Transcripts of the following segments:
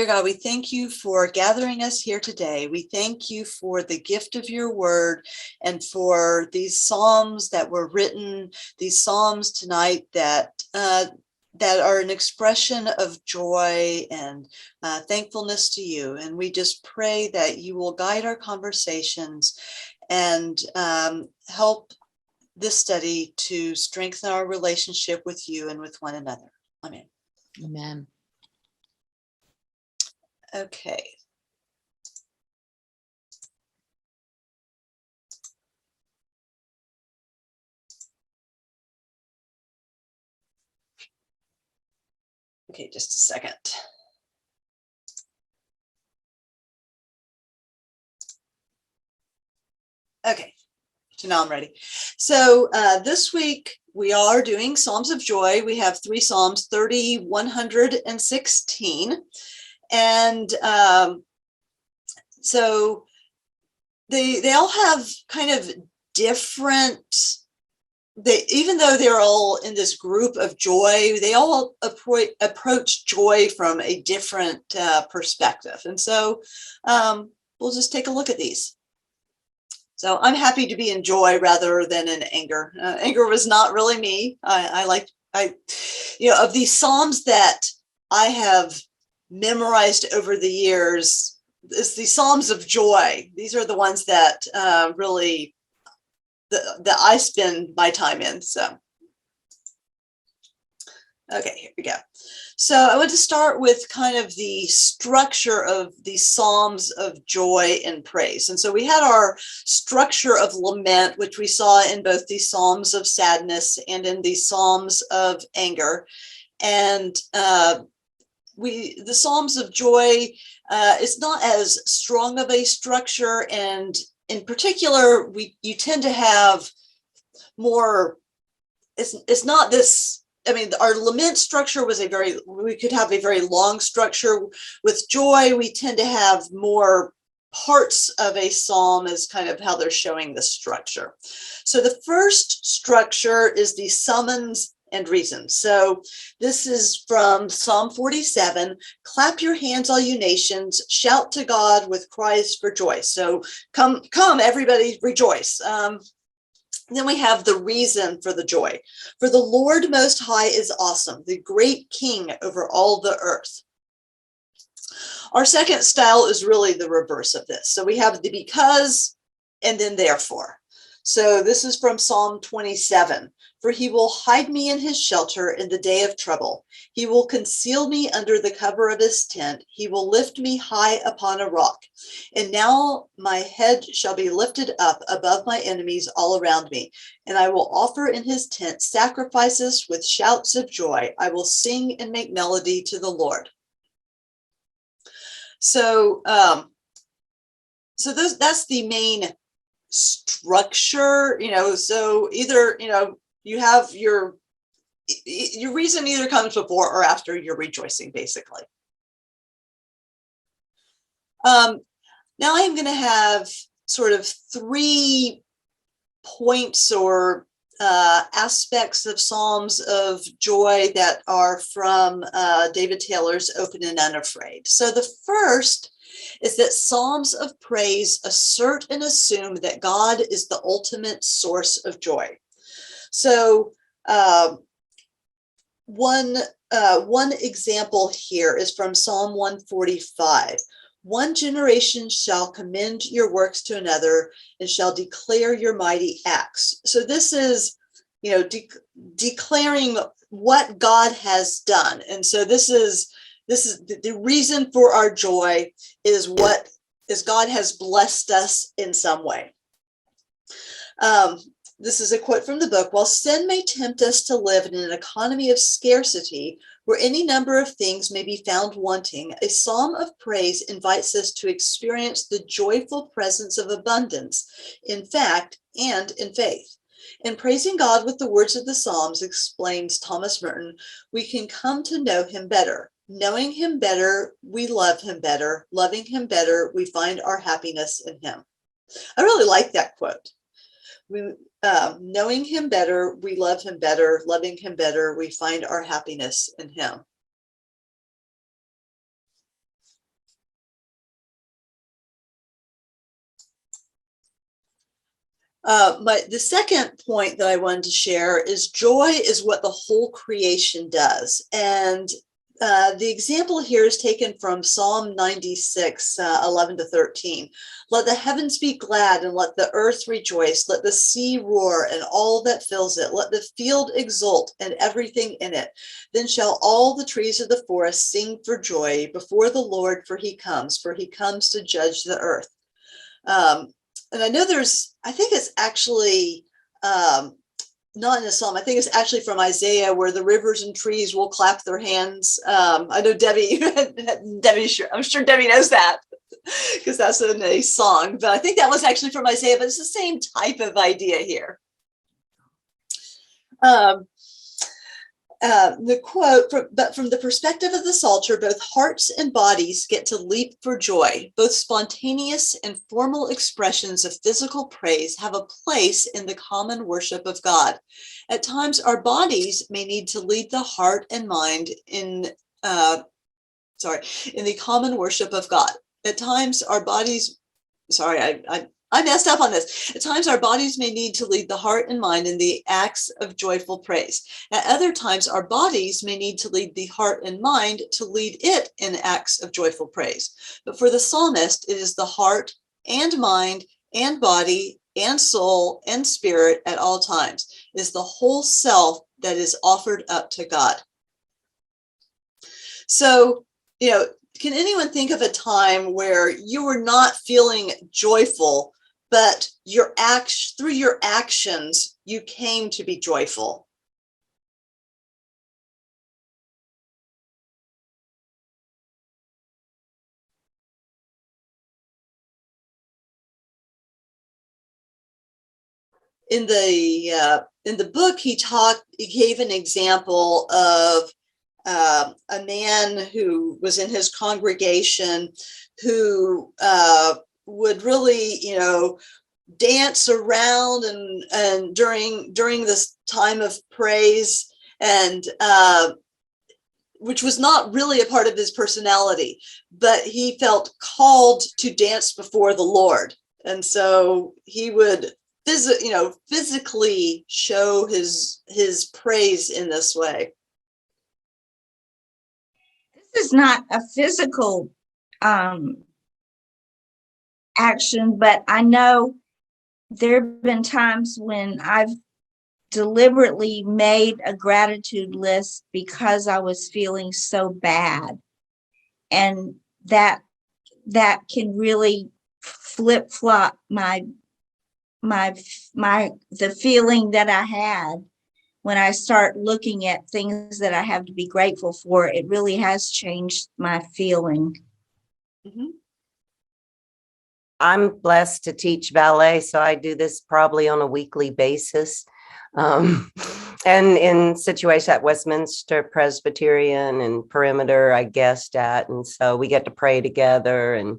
Dear God, we thank you for gathering us here today. We thank you for the gift of your word and for these Psalms that were written, these Psalms tonight that are an expression of joy and thankfulness to you. And we just pray that you will guide our conversations and help this study to strengthen our relationship with you and with one another. Amen. Amen. Okay. Okay, just a second. Okay, so now I'm ready. So this week we are doing Psalms of Joy. We have 3 Psalms, 30, 116. And so they all have kind of different, even though they're all in this group of joy, they all approach joy from a different perspective. And so we'll just take a look at these. So I'm happy to be in joy rather than in anger. Anger was not really me. Of these Psalms that I have memorized over the years, it's the Psalms of joy. These are the ones that really that I spend my time in. So, okay, here we go. So I want to start with kind of the structure of the Psalms of joy and praise. And so we had our structure of lament, which we saw in both the Psalms of sadness and in the Psalms of anger. And the Psalms of joy is not as strong of a structure, and in particular, you tend to have more. It's not this. I mean, our lament structure was we could have a very long structure. With joy, we tend to have more parts of a psalm as kind of how they're showing the structure. So the first structure is the summons and reason. So this is from Psalm 47. Clap your hands, all you nations, shout to God with cries for joy. So come, everybody, rejoice. Then we have the reason for the joy. For the Lord Most High is awesome, the great King over all the earth. Our second style is really the reverse of this. So we have the because and then therefore. So this is from Psalm 27. For he will hide me in his shelter in the day of trouble. He will conceal me under the cover of his tent. He will lift me high upon a rock. And now my head shall be lifted up above my enemies all around me. And I will offer in his tent sacrifices with shouts of joy. I will sing and make melody to the Lord. So, that's the main structure, so either, you have your reason either comes before or after you're rejoicing, basically. Now I'm going to have sort of 3 points or aspects of Psalms of joy that are from David Taylor's Open and Unafraid. So the first is that Psalms of praise assert and assume that God is the ultimate source of joy. So one example here is from Psalm 145. One generation shall commend your works to another and shall declare your mighty acts. So this is, declaring what God has done. And so this is the reason for our joy is God has blessed us in some way. This is a quote from the book. While sin may tempt us to live in an economy of scarcity, where any number of things may be found wanting, a psalm of praise invites us to experience the joyful presence of abundance in fact and in faith. In praising God with the words of the Psalms, explains Thomas Merton, we can come to know him better. Knowing him better, we love him better. Loving him better, we find our happiness in him. I really like that quote. Knowing him better, we love him better. Loving him better, we find our happiness in him. The second point that I wanted to share is joy is what the whole creation does. And the example here is taken from Psalm 96, 11 to 13. Let the heavens be glad and let the earth rejoice. Let the sea roar and all that fills it. Let the field exult and everything in it. Then shall all the trees of the forest sing for joy before the Lord, for he comes to judge the earth. And I know I think it's actually not in a psalm. I think it's actually from Isaiah, where the rivers and trees will clap their hands. I know Debbie, I'm sure Debbie knows that because that's in a song, but I think that was actually from Isaiah, but it's the same type of idea here. The quote, but from the perspective of the Psalter, both hearts and bodies get to leap for joy. Both spontaneous and formal expressions of physical praise have a place in the common worship of God. At times, our bodies may need to lead the heart and mind in the common worship of God. At times, our bodies, I messed up on this. At times, our bodies may need to lead the heart and mind in the acts of joyful praise. At other times, our bodies may need to lead the heart and mind to lead it in acts of joyful praise. But for the psalmist, it is the heart and mind and body and soul and spirit at all times. It is the whole self that is offered up to God. So, can anyone think of a time where you were not feeling joyful, but through your actions, you came to be joyful? In the book, he gave an example of a man who was in his congregation who would really, dance around and during this time of praise, and which was not really a part of his personality, but he felt called to dance before the Lord, and so he would physically show his praise in this way. This is not a physical action, but I know there have been times when I've deliberately made a gratitude list because I was feeling so bad, and that can really flip-flop the feeling that I had. When I start looking at things that I have to be grateful for, it really has changed my feeling. Mm-hmm. I'm blessed to teach ballet, so I do this probably on a weekly basis. And in situations at Westminster Presbyterian and Perimeter, I guest at, and so we get to pray together. And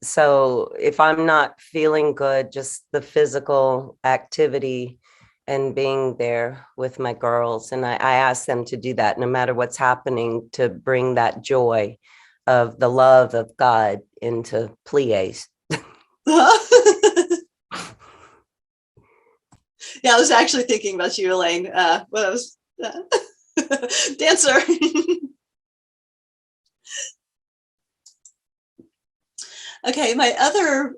so if I'm not feeling good, just the physical activity and being there with my girls, and I ask them to do that no matter what's happening, to bring that joy of the love of God into plies. Yeah, I was actually thinking about you, Elaine, when I was dancer. Okay, my other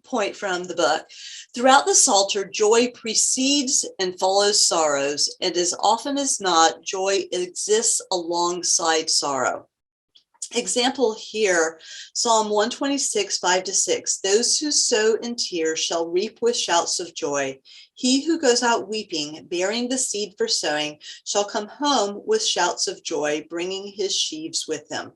point from the book. Throughout the Psalter, joy precedes and follows sorrows, and as often as not, joy exists alongside sorrow. Example here, Psalm 126, 5-6. Those who sow in tears shall reap with shouts of joy. He who goes out weeping, bearing the seed for sowing, shall come home with shouts of joy, bringing his sheaves with him.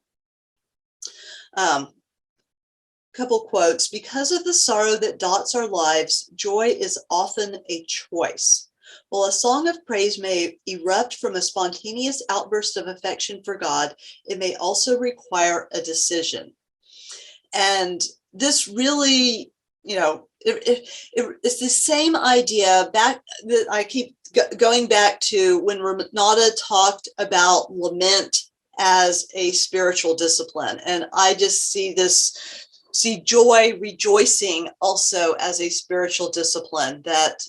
Couple quotes. Because of the sorrow that dots our lives, joy is often a choice. While a song of praise may erupt from a spontaneous outburst of affection for God, it may also require a decision. And this really, it's the same idea back that I keep going back to when Renata talked about lament as a spiritual discipline. And I just see this see joy, rejoicing also as a spiritual discipline that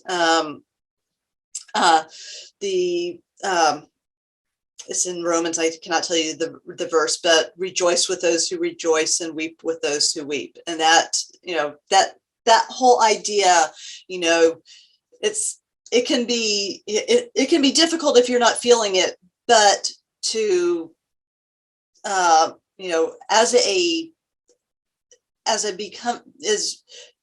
it's in Romans. I cannot tell you the verse, but rejoice with those who rejoice and weep with those who weep. And that, that whole idea, it can be difficult if you're not feeling it, but to, as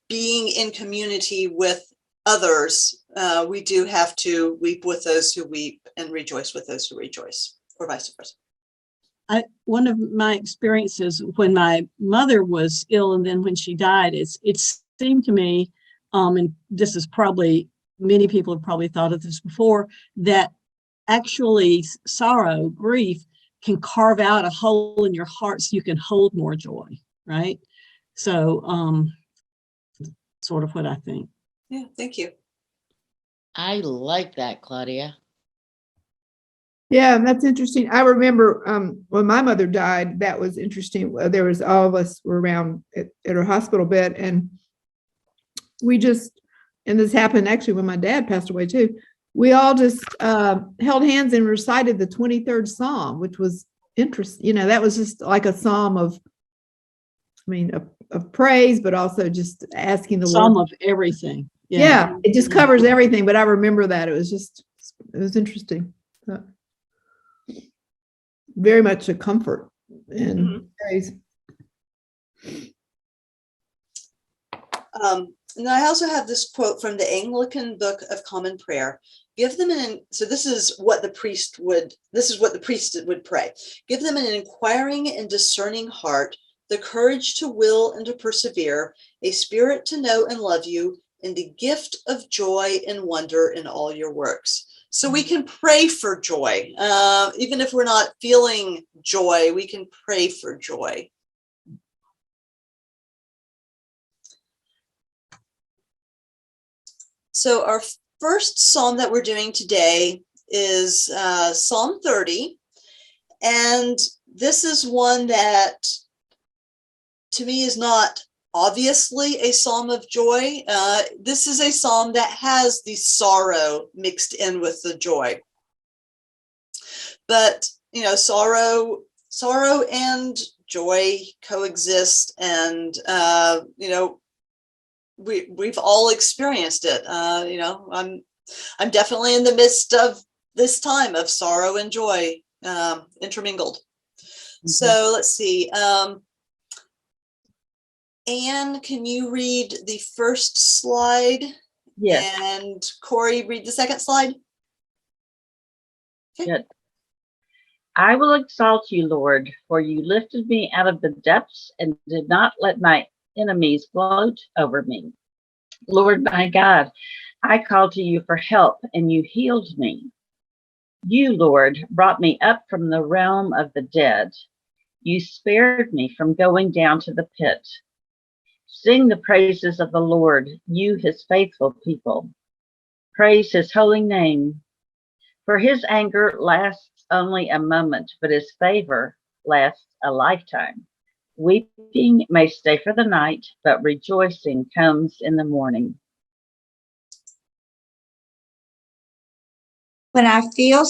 being in community with others, we do have to weep with those who weep and rejoice with those who rejoice, or vice versa. One of my experiences when my mother was ill and then when she died, it seemed to me, and this is probably, many people have probably thought of this before, that actually sorrow, grief, can carve out a hole in your heart so you can hold more joy, right? So sort of what I think. Yeah, thank you. I like that, Claudia. Yeah, that's interesting. I remember when my mother died, that was interesting. There was all of us were around at her hospital bed, and we just, and this happened actually when my dad passed away too. We all just held hands and recited the 23rd Psalm, which was interesting. That was just like a psalm of praise, but also just asking the Psalm Lord. of everything. Yeah, it just covers everything. But I remember that it was interesting. Very much a comfort and praise. And I also have this quote from the Anglican Book of Common Prayer. Give them so this is what the priest would pray. Give them an inquiring and discerning heart, the courage to will and to persevere, a spirit to know and love you, and the gift of joy and wonder in all your works. So we can pray for joy. Even if we're not feeling joy, we can pray for joy. So our first psalm that we're doing today is Psalm 30. And this is one that to me is not obviously a psalm of joy. This is a psalm that has the sorrow mixed in with the joy. But, sorrow and joy coexist, and, we've all experienced it. I'm definitely in the midst of this time of sorrow and joy intermingled. Mm-hmm. So let's see. Anne, can you read the first slide? Yes. And Corey, read the second slide. Okay. Good. I will exalt you, Lord, for you lifted me out of the depths and did not let my enemies gloat over me. Lord, my God, I called to you for help and you healed me. You, Lord, brought me up from the realm of the dead. You spared me from going down to the pit. Sing the praises of the Lord, you his faithful people. Praise his holy name. For his anger lasts only a moment, but his favor lasts a lifetime. Weeping may stay for the night, but rejoicing comes in the morning. When I felt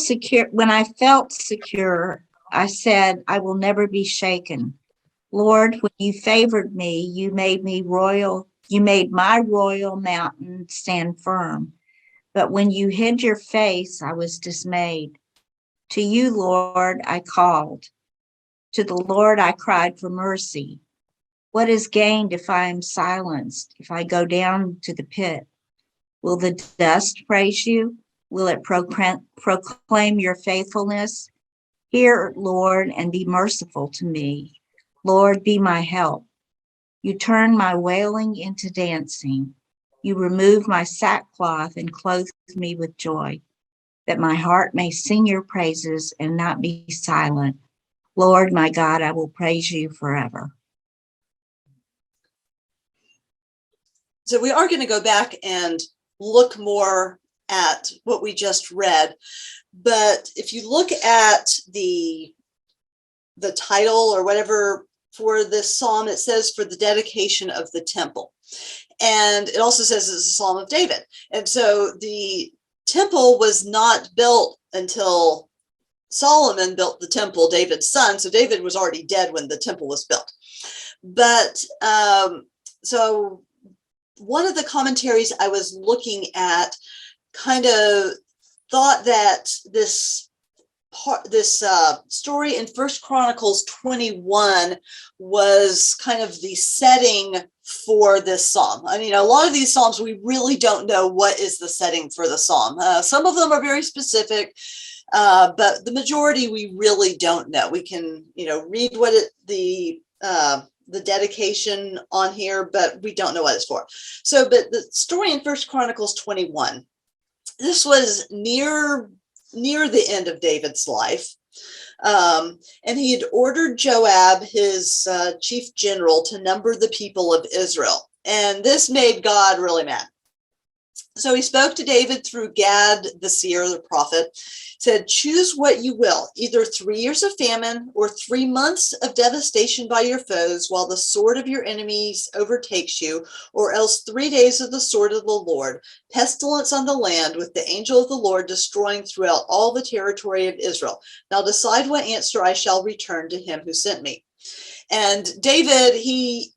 secure, I said, I will never be shaken. Lord, when you favored me, you made my royal mountain stand firm. But when you hid your face, I was dismayed. To you, Lord, I called. To the Lord, I cried for mercy. What is gained if I am silenced, if I go down to the pit? Will the dust praise you? Will it proclaim your faithfulness? Hear, Lord, and be merciful to me. Lord, be my help. You turn my wailing into dancing. You remove my sackcloth and clothe me with joy, that my heart may sing your praises and not be silent. Lord, my God, I will praise you forever. So we are going to go back and look more at what we just read. But if you look at the title or whatever for this psalm, it says for the dedication of the temple. And it also says it's a Psalm of David. And so the temple was not built until Solomon built the temple, David's son. So David was already dead when the temple was built. But so one of the commentaries I was looking at kind of thought that this story in First Chronicles 21 was kind of the setting for this psalm. I mean, a lot of these psalms, we really don't know what is the setting for the psalm. Some of them are very specific, but the majority we really don't know. We can, read what the dedication on here, but we don't know what it's for. So, but the story in First Chronicles 21, this was near the end of David's life. And he had ordered Joab, his chief general, to number the people of Israel. And this made God really mad. So he spoke to David through Gad, the seer, the prophet, said, choose what you will, either 3 years of famine or 3 months of devastation by your foes while the sword of your enemies overtakes you, or else 3 days of the sword of the Lord, pestilence on the land with the angel of the Lord destroying throughout all the territory of Israel. Now decide what answer I shall return to him who sent me. And David, he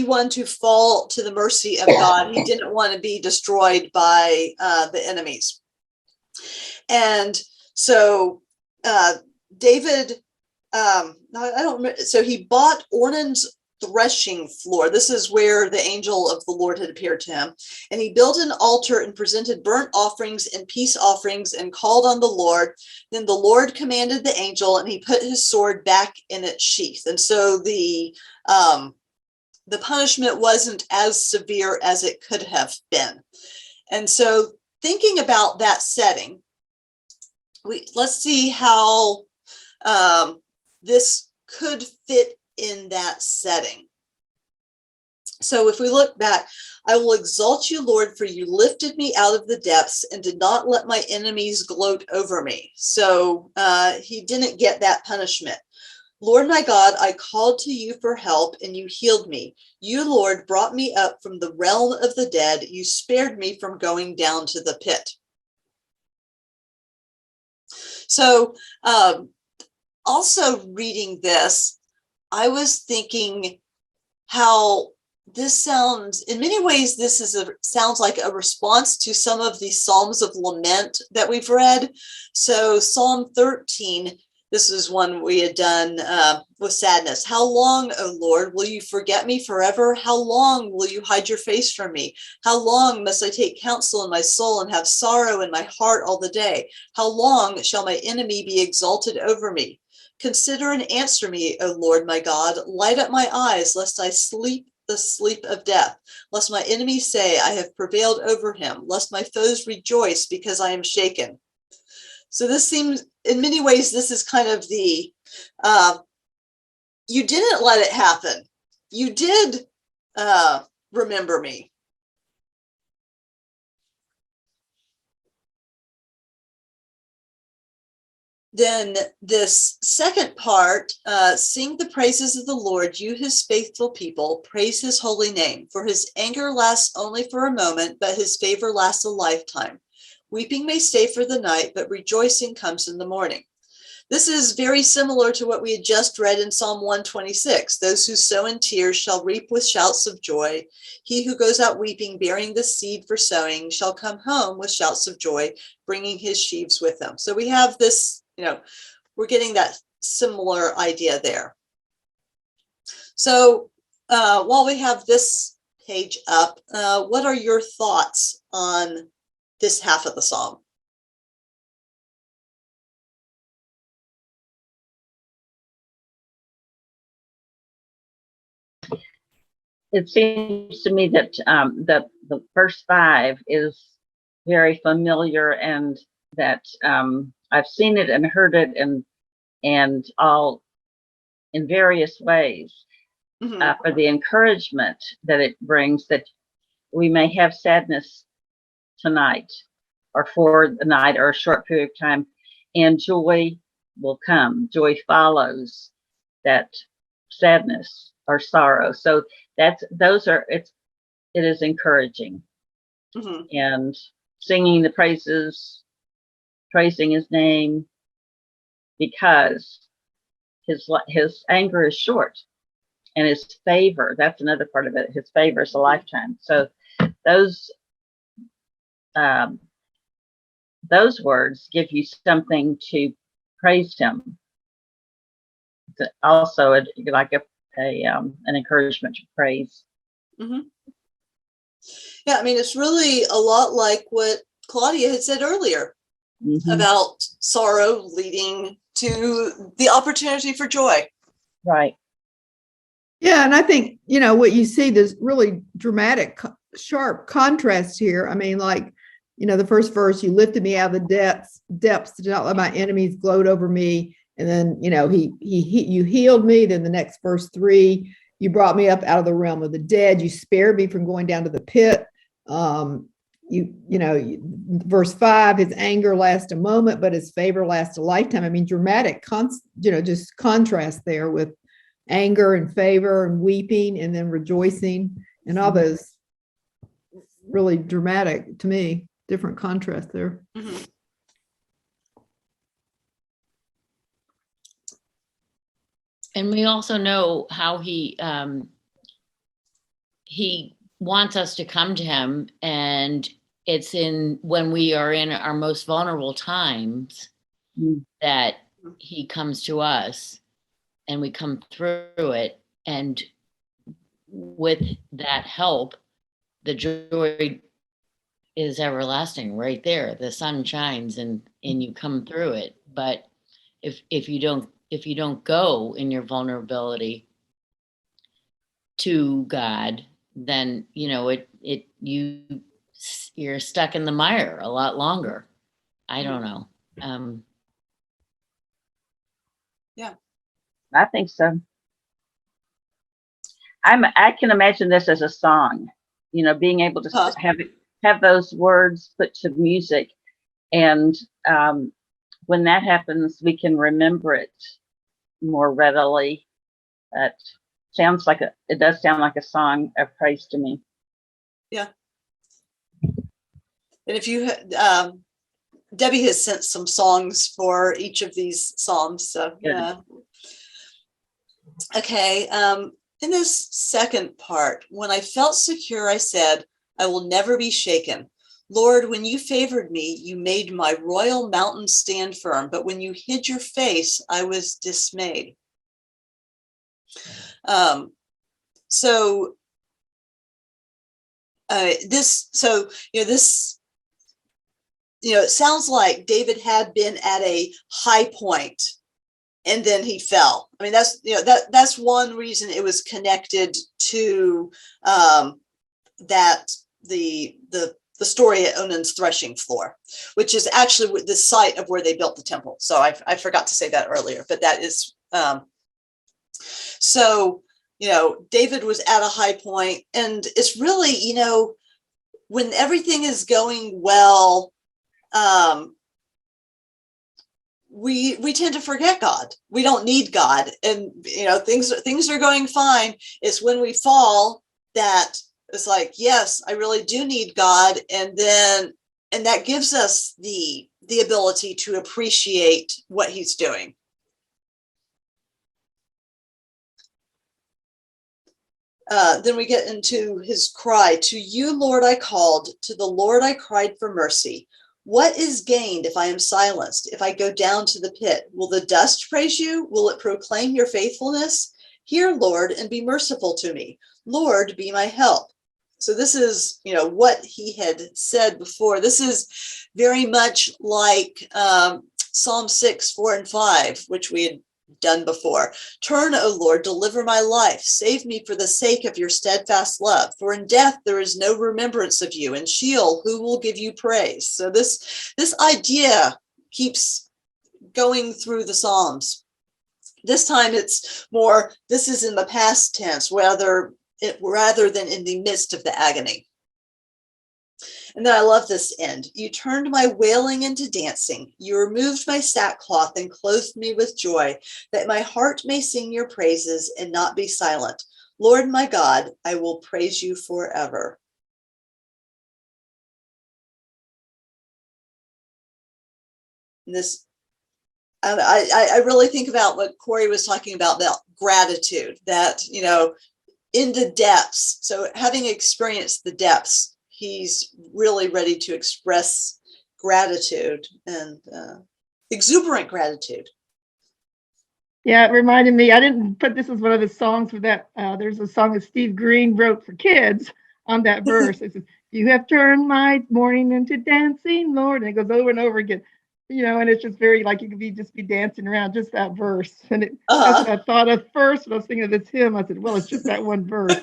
wanted to fall to the mercy of God. He didn't want to be destroyed by the enemies. And so David, so he bought Ornan's threshing floor. This is where the angel of the Lord had appeared to him. And he built an altar and presented burnt offerings and peace offerings and called on the Lord. Then the Lord commanded the angel, and he put his sword back in its sheath. And so the punishment wasn't as severe as it could have been. And so thinking about that setting, let's see how this could fit in that setting. So if we look back, I will exalt you, Lord, for you lifted me out of the depths and did not let my enemies gloat over me. So he didn't get that punishment. Lord my God, I called to you for help and you healed me. You, Lord, brought me up from the realm of the dead. You spared me from going down to the pit. So also reading this, I was thinking how this sounds, in many ways, this sounds like a response to some of the Psalms of Lament that we've read. So Psalm 13, this is one we had done with sadness. How long, O Lord, will you forget me forever? How long will you hide your face from me? How long must I take counsel in my soul and have sorrow in my heart all the day? How long shall my enemy be exalted over me? Consider and answer me, O Lord my God. Light up my eyes, lest I sleep the sleep of death, lest my enemies say, I have prevailed over him, lest my foes rejoice because I am shaken. So this seems, in many ways, this is kind of the, you didn't let it happen. You did remember me. Then this second part, sing the praises of the Lord, you his faithful people, praise his holy name. For his anger lasts only for a moment, but his favor lasts a lifetime. Weeping may stay for the night, but rejoicing comes in the morning. This is very similar to what we had just read in Psalm 126. Those who sow in tears shall reap with shouts of joy. He who goes out weeping, bearing the seed for sowing, shall come home with shouts of joy, bringing his sheaves with him. So we have this, we're getting that similar idea there. So while we have this page up, what are your thoughts on this half of the psalm? It seems to me that the verse 5 is very familiar, and that I've seen it and heard it and all in various ways, for the encouragement that it brings, that we may have sadness tonight or for the night or a short period of time, and joy will come. Joy follows that sadness or sorrow. So it is encouraging. Mm-hmm. And singing the praises, praising his name, because his anger is short, and his favor, that's another part of it. His favor is a lifetime. So those words give you something to praise him. Also, like an encouragement to praise. Mm-hmm. Yeah, I mean, it's really a lot like what Claudia had said earlier about sorrow leading to the opportunity for joy. Right. Yeah, and I think, what you see, there's really dramatic, sharp contrast here. I mean, like, the first verse, you lifted me out of the depths to not let my enemies gloat over me. And then, you healed me. Then the next verse 3, you brought me up out of the realm of the dead. You spared me from going down to the pit. Verse 5, his anger lasts a moment, but his favor lasts a lifetime. I mean, dramatic, just contrast there with anger and favor and weeping and then rejoicing, and all those really dramatic, to me, different contrast there. Mm-hmm. And we also know how he wants us to come to him, and it's when we are in our most vulnerable times that he comes to us and we come through it. And with that help, the joy is everlasting right there. The sun shines and you come through it. But if you don't go in your vulnerability to God, then you're stuck in the mire a lot longer. I don't know. Yeah, I think so. I can imagine this as a song, being able to have those words put to music, and when that happens, we can remember it more readily. That it does sound like a song of praise to me. Yeah. And if you, Debbie has sent some songs for each of these psalms. So yeah. Okay. In this second part, when I felt secure, I said, I will never be shaken. Lord, when you favored me, you made my royal mountain stand firm. But when you hid your face, I was dismayed. It sounds like David had been at a high point and then he fell. I mean, that's one reason it was connected to the story at Onan's threshing floor, which is actually the site of where they built the temple. So I forgot to say that earlier, but that is David was at a high point, and it's really, when everything is going well, we tend to forget God. We don't need God, and things are going fine. It's when we fall that it's like, yes, I really do need God, and that gives us the ability to appreciate what He's doing. Then we get into his cry. To you, Lord, I called. To the Lord, I cried for mercy. What is gained if I am silenced? If I go down to the pit, will the dust praise you? Will it proclaim your faithfulness? Hear, Lord, and be merciful to me. Lord, be my help. So this is, what he had said before. This is very much like Psalm 6, 4, and 5, which we had done before. Turn, O Lord, deliver my life. Save me for the sake of your steadfast love. For in death there is no remembrance of you. In Sheol, who will give you praise? So this idea keeps going through the Psalms. This time it's more, this is in the past tense, rather than in the midst of the agony. And then I love this end. You turned my wailing into dancing. You removed my sackcloth and clothed me with joy, that my heart may sing your praises and not be silent. Lord my God, I will praise you forever. And this, I really think about what Corey was talking about gratitude, that, you know, in the depths. So having experienced the depths, he's really ready to express gratitude and exuberant gratitude. Yeah, it reminded me, I didn't put this as one of the songs for that. There's a song that Steve Green wrote for kids on that verse. It says, you have turned my mourning into dancing, Lord. And it goes over and over again, you know, and it's just very like you could just be dancing around just that verse. And that's what I thought of first when I was thinking of this hymn. I said, well, it's just that one verse.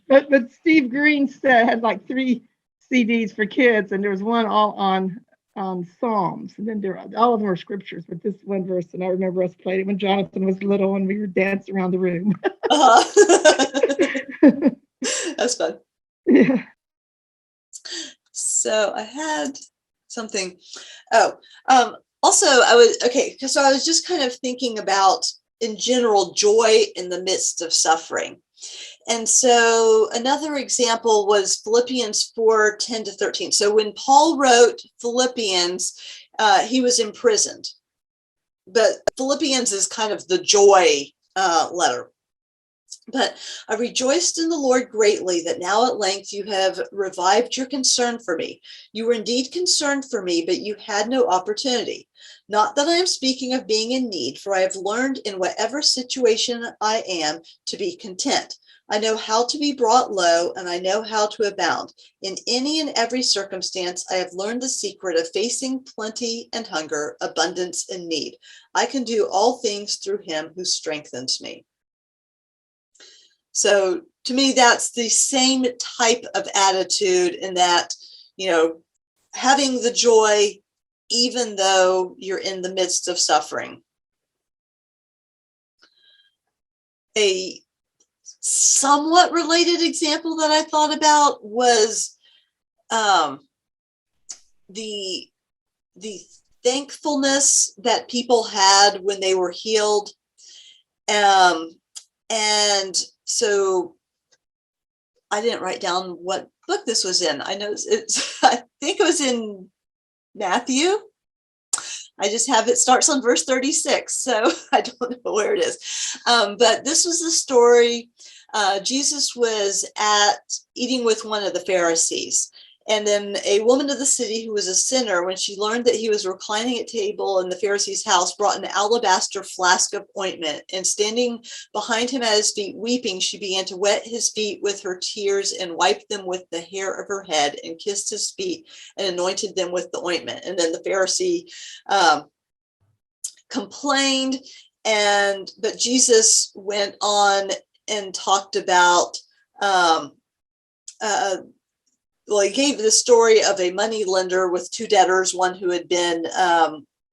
But Steve Green had like 3 CDs for kids, and there was one all on Psalms, and then all of them are scriptures, but this one verse, and I remember us playing it when Jonathan was little and we were dancing around the room. That's fun. Yeah. So I had something. Also, so I was just kind of thinking about, in general, joy in the midst of suffering. And so another example was Philippians 4:10-13. So when Paul wrote Philippians, he was imprisoned. But Philippians is kind of the joy letter. But I rejoiced in the Lord greatly that now at length you have revived your concern for me. You were indeed concerned for me, but you had no opportunity. Not that I am speaking of being in need, for I have learned in whatever situation I am to be content. I know how to be brought low, and I know how to abound. In any and every circumstance, I have learned the secret of facing plenty and hunger, abundance and need. I can do all things through him who strengthens me. So to me, that's the same type of attitude, in that, you know, having the joy even though you're in the midst of suffering. A somewhat related example that I thought about was the thankfulness that people had when they were healed. And so I didn't write down what book this was in. I know I think it was in Matthew. I just have it starts on verse 36, so I don't know where it is. But this was the story. Jesus was eating with one of the Pharisees. And then a woman of the city who was a sinner, when she learned that he was reclining at table in the Pharisee's house, brought an alabaster flask of ointment, and standing behind him at his feet, weeping, she began to wet his feet with her tears and wiped them with the hair of her head and kissed his feet and anointed them with the ointment. And then the Pharisee complained, but Jesus went on and talked about he gave the story of a money lender with 2 debtors, one who had been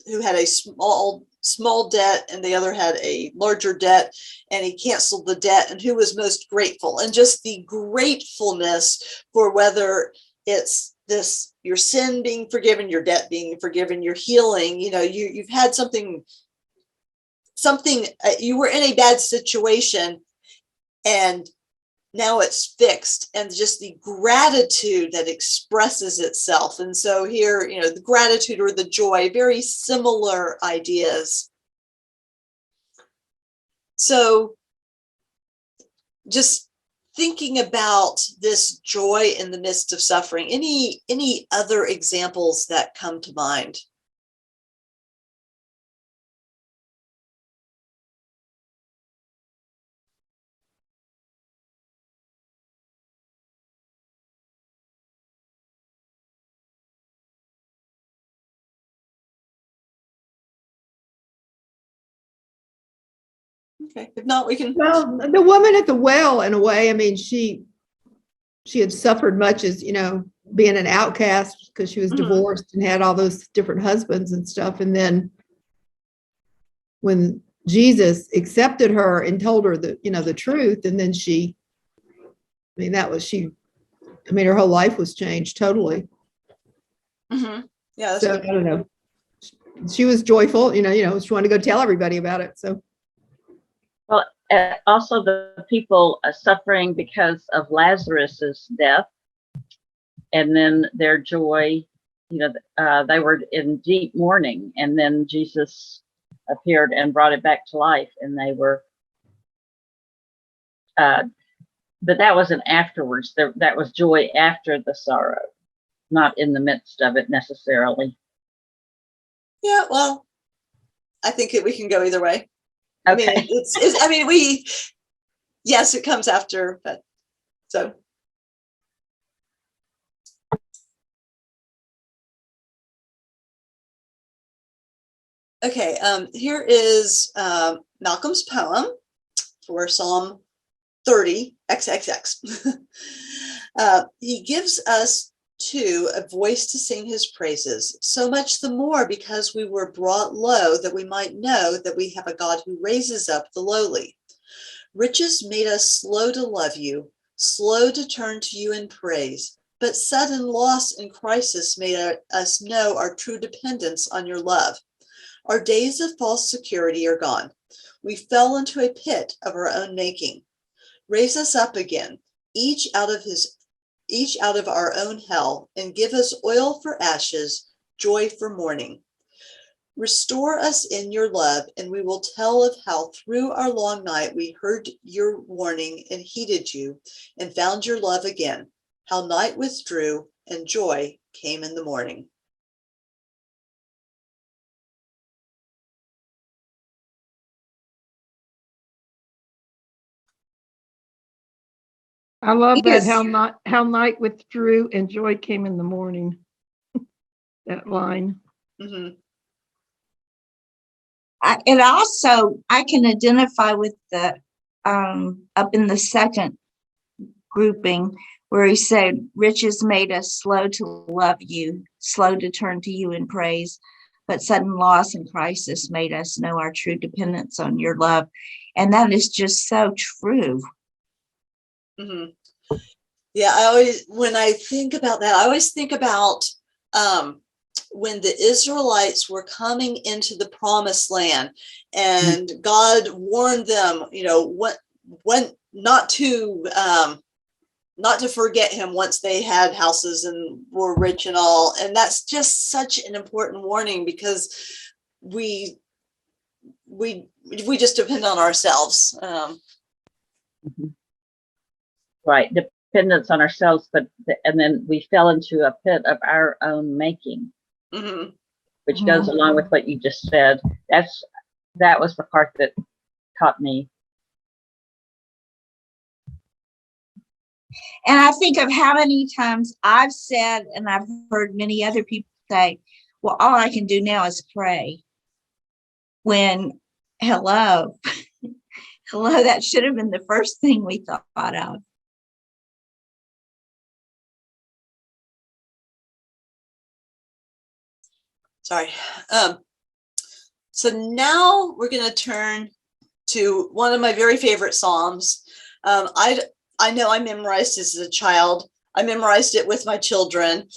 who had a small debt and the other had a larger debt, and he canceled the debt, and who was most grateful. And just the gratefulness for whether it's this, your sin being forgiven, your debt being forgiven, your healing, you know, you've had something, you were in a bad situation and now it's fixed, and just the gratitude that expresses itself. And so here, you know, the gratitude or the joy, very similar ideas. So just thinking about this joy in the midst of suffering, any other examples that come to mind? Okay, if not, we can. Well, the woman at the well, in a way, I mean, she had suffered much as, you know, being an outcast because she was divorced and had all those different husbands and stuff. And then when Jesus accepted her and told her the, you know, the truth, and then she I mean, her whole life was changed totally. Yeah, that's So I good. don't know. She was joyful, she wanted to go tell everybody about it. So Well, also the people suffering because of Lazarus's death, and then their joy, they were in deep mourning, and then Jesus appeared and brought it back to life, and they were, but that wasn't afterwards. That was joy after the sorrow, not in the midst of it necessarily. Yeah, well, I think we can go either way. Okay. I mean, yes, it comes after, but so. Okay, here is Malcolm's poem for Psalm 30, XXX. He gives us too a voice to sing his praises, so much the more because we were brought low, that we might know that we have a God who raises up the lowly. Riches made us slow to love you, slow to turn to you in praise, but sudden loss and crisis made us know our true dependence on your love. Our days of false security are gone. We fell into a pit of our own making. Raise us up again, each out of our own hell, and give us oil for ashes, joy for mourning. Restore us in your love, and we will tell of how through our long night we heard your warning and heeded you, and found your love again, how night withdrew and joy came in the morning. I love that, Yes. how night withdrew and joy came in the morning. That line. Mm-hmm. I can identify with the up in the second grouping where he said, riches made us slow to love you, slow to turn to you in praise, but sudden loss and crisis made us know our true dependence on your love. And that is just so true. Mm-hmm. Yeah, when I think about that, I always think about when the Israelites were coming into the promised land, and God warned them, when not to forget him once they had houses and were rich and all. And that's just such an important warning, because we just depend on ourselves. Right. Dependence on ourselves, and then we fell into a pit of our own making, which goes along with what you just said. That was the part that caught me. And I think of how many times I've said, and I've heard many other people say, well, all I can do now is pray. When, hello, that should have been the first thing we thought of. Sorry. So now we're going to turn to one of my very favorite Psalms. I know I memorized this as a child. I memorized it with my children.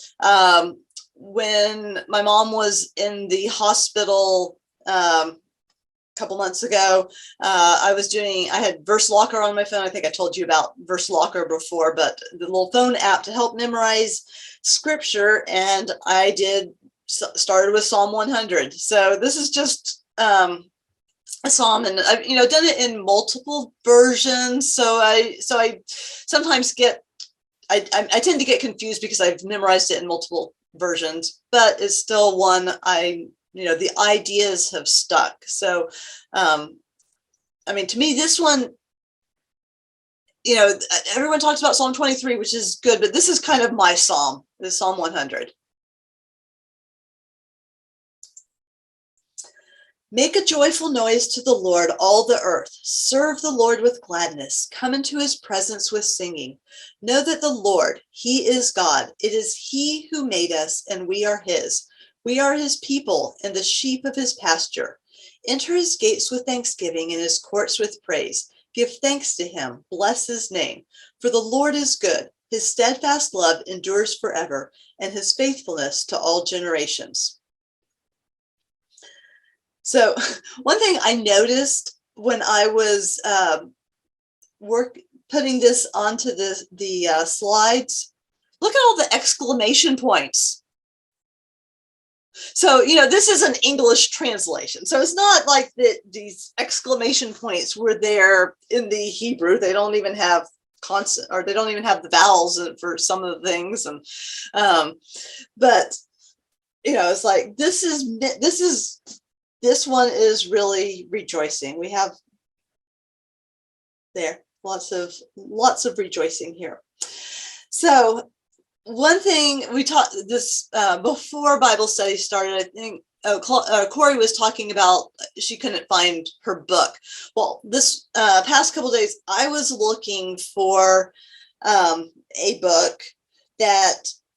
When my mom was in the hospital a couple months ago, I had Verse Locker on my phone. I think I told you about Verse Locker before, but the little phone app to help memorize scripture. And I started with Psalm 100. So this is just a psalm, and I've done it in multiple versions. So I sometimes I tend to get confused because I've memorized it in multiple versions, but it's still one the ideas have stuck. So to me, this one, everyone talks about Psalm 23, which is good, but this is kind of my psalm, this Psalm 100. Make a joyful noise to the Lord, all the earth. Serve the Lord with gladness. Come into his presence with singing. Know that the Lord, he is God. It is he who made us, and we are his. We are his people and the sheep of his pasture. Enter his gates with thanksgiving and his courts with praise. Give thanks to him. Bless his name. For the Lord is good. His steadfast love endures forever, and his faithfulness to all generations. So one thing I noticed when I was putting this onto the slides, look at all the exclamation points. So, this is an English translation. So it's not like these exclamation points were there in the Hebrew. They don't even have constant, or they don't even have the vowels for some of the things. And, but, it's like, this one is really rejoicing. We have there, lots of rejoicing here. So, one thing we talked this before Bible study started, I think Corey was talking about she couldn't find her book. Well, this past couple of days, I was looking for a book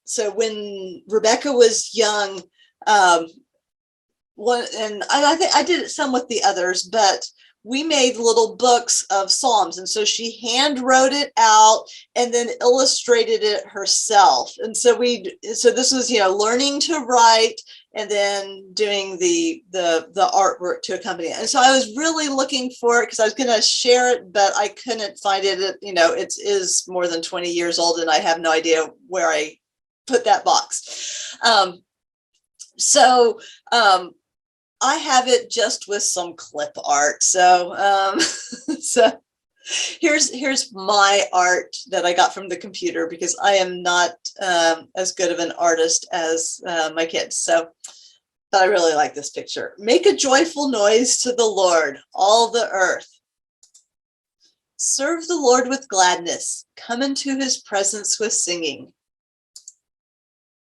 so when Rebecca was young, and I think I did it some with the others, but we made little books of Psalms. And so she hand wrote it out and then illustrated it herself. And so this was, learning to write and then doing the artwork to accompany it. And so I was really looking for it because I was going to share it, but I couldn't find it. It is more than 20 years old and I have no idea where I put that box. I have it just with some clip art. So, so here's my art that I got from the computer because I am not as good of an artist as my kids. So, but I really like this picture. Make a joyful noise to the Lord, all the earth. Serve the Lord with gladness. Come into his presence with singing.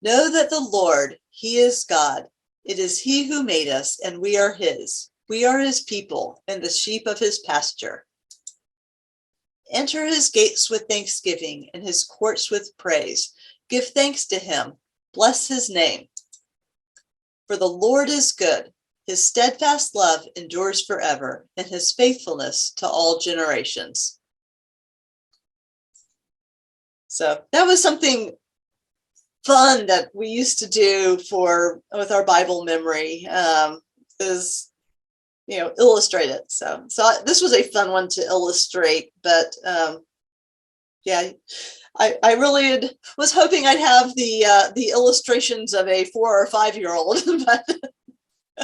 Know that the Lord, he is God. It is he who made us, and we are his. We are his people, and the sheep of his pasture. Enter his gates with thanksgiving, and his courts with praise. Give thanks to him. Bless his name. For the Lord is good. His steadfast love endures forever, and his faithfulness to all generations. So that was something fun that we used to do with our Bible memory, is illustrate it. So this was a fun one to illustrate, but yeah, I really was hoping I'd have the illustrations of a 4 or 5 year old. But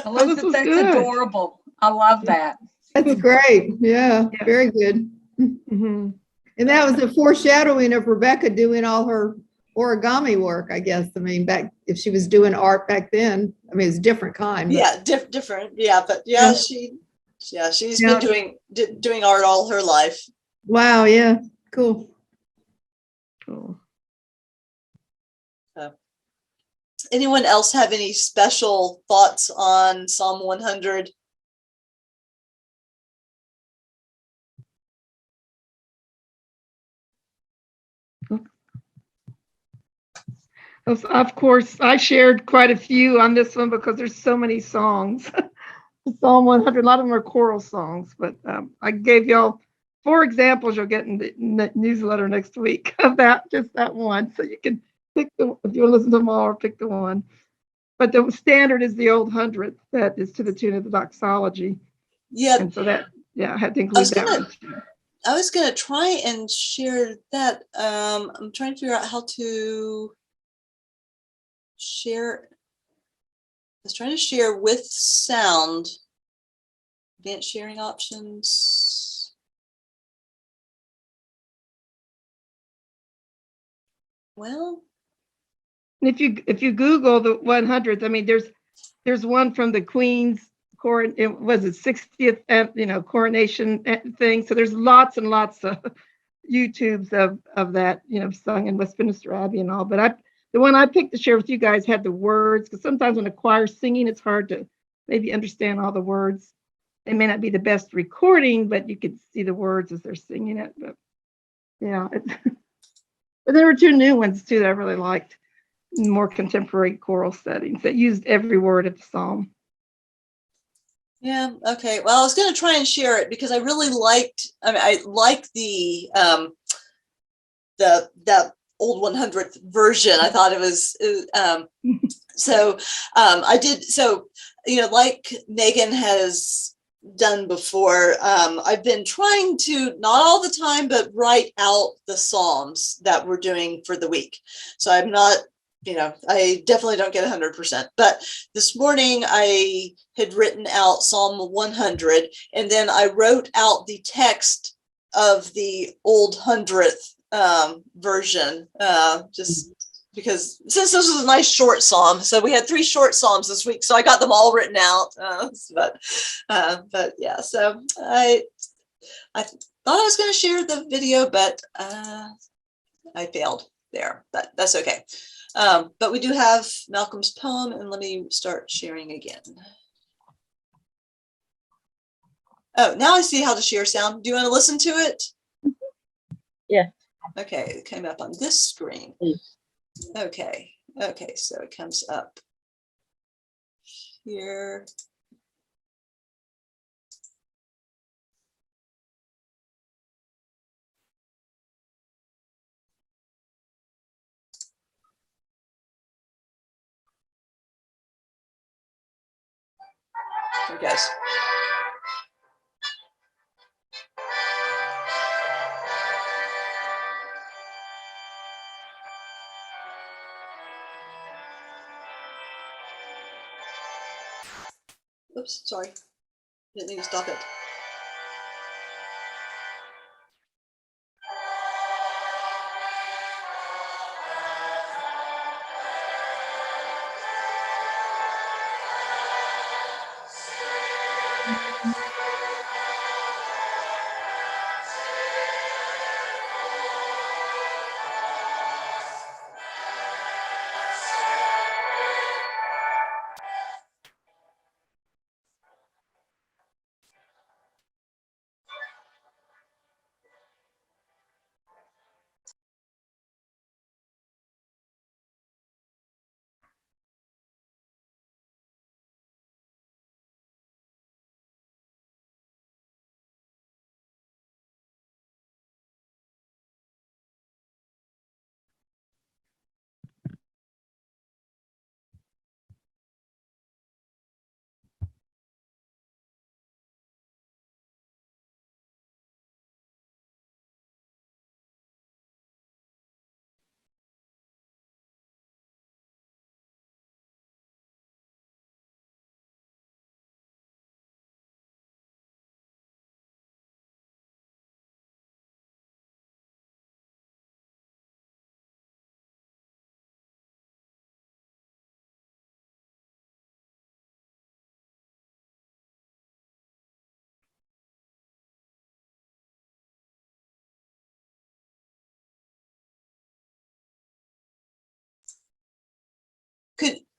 Elizabeth, that's good. adorable. I love that. That's great. Yeah, Yeah. very good. Mhm. And that was a foreshadowing of Rebecca doing all her origami work, I guess. I mean, if she was doing art back then, I mean, it's a different kind. But. Yeah, different. Yeah, but yeah, she's been doing art all her life. Wow. Yeah. Cool. Cool. Anyone else have any special thoughts on Psalm 100? Of course, I shared quite a few on this one because there's so many songs. Psalm 100, a lot of them are choral songs, but I gave y'all 4 examples you'll get in the newsletter next week of just that one. So you can pick if you want to listen to them all or pick the one. But the standard is the old 100th that is to the tune of the doxology. Yeah. And so I had to include that one too. I was going to try and share that. I'm trying to figure out how to share. I was trying to share with sound. Advanced sharing options. Well, If you Google the 100th, I mean, there's one from the Queen's it was it 60th coronation thing. So there's lots and lots of YouTubes of that sung in Westminster Abbey and all. But the one I picked to share with you guys had the words, because sometimes when a choir's singing, it's hard to maybe understand all the words. They may not be the best recording, but you could see the words as they're singing it. But yeah, but there were 2 new ones too that I really liked. More contemporary choral settings that used every word of the psalm. yeah, okay. Well, I was going to try and share it because I really liked. I mean, I like the old 100th version. I thought it was, I did. So, like Megan has done before, I've been trying to, not all the time, but write out the Psalms that we're doing for the week. So I'm not, I definitely don't get 100%, but this morning I had written out Psalm 100, and then I wrote out the text of the old 100th version, just because since this was a nice short psalm, so we had 3 short psalms this week, so I got them all written out. But yeah, so I thought I was going to share the video, but I failed there, but that's okay. But we do have Malcolm's poem, and let me start sharing again. Oh, now I see how to share sound. Do you want to listen to it? Yeah. Okay, it came up on this screen. Okay, so it comes up here. Here it goes. Oops, sorry. Didn't mean to stop it.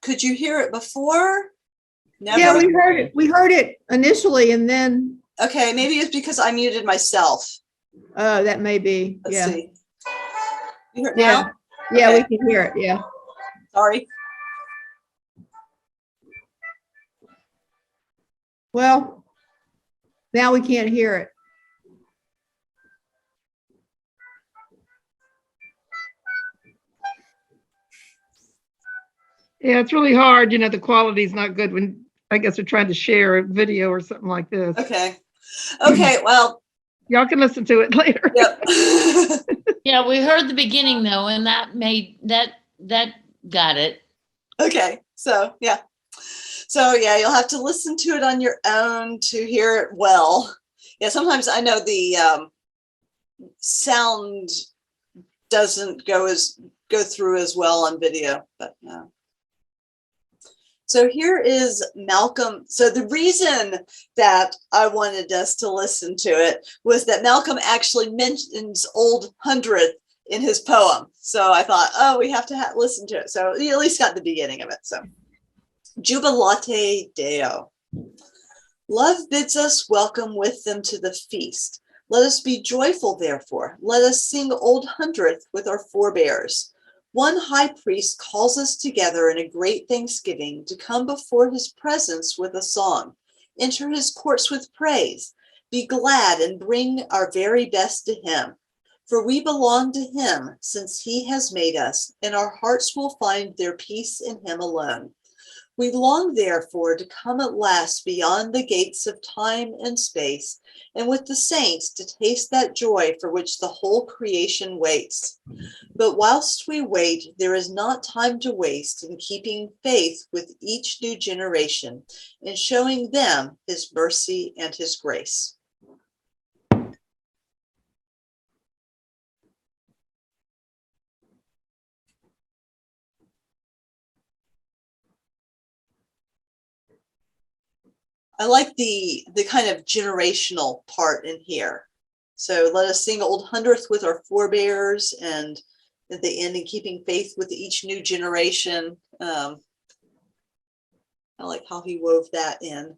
Could you hear it before? Never? Yeah, we heard it. We heard it initially, and then Okay, maybe it's because I muted myself. that may be. Let's Yeah. see. You hear it Yeah. now? Yeah, Okay. we can hear it. Yeah. Sorry. Well, now we can't hear it. Yeah, it's really hard. The quality is not good when I guess they're trying to share a video or something like this. Okay, well. Y'all can listen to it later. Yep. Yeah, we heard the beginning though, and that got it. Okay, so yeah. You'll have to listen to it on your own to hear it well. Yeah, sometimes I know the sound doesn't go through as well on video, but no. So here is Malcolm. So the reason that I wanted us to listen to it was that Malcolm actually mentions old 100th in his poem. So I thought, oh, we have to listen to it. So you at least got the beginning of it. So Jubilate Deo. Love bids us welcome with them to the feast. Let us be joyful, therefore. Let us sing old 100th with our forebears. One high priest calls us together in a great thanksgiving to come before his presence with a song, enter his courts with praise, be glad and bring our very best to him. For we belong to him, since he has made us, and our hearts will find their peace in him alone. We long, therefore, to come at last beyond the gates of time and space, and with the saints to taste that joy for which the whole creation waits. But whilst we wait, there is not time to waste in keeping faith with each new generation, and showing them his mercy and his grace. I like the kind of generational part in here. So let us sing Old Hundredth with our forebears, and at the end, in keeping faith with each new generation. I like how he wove that in.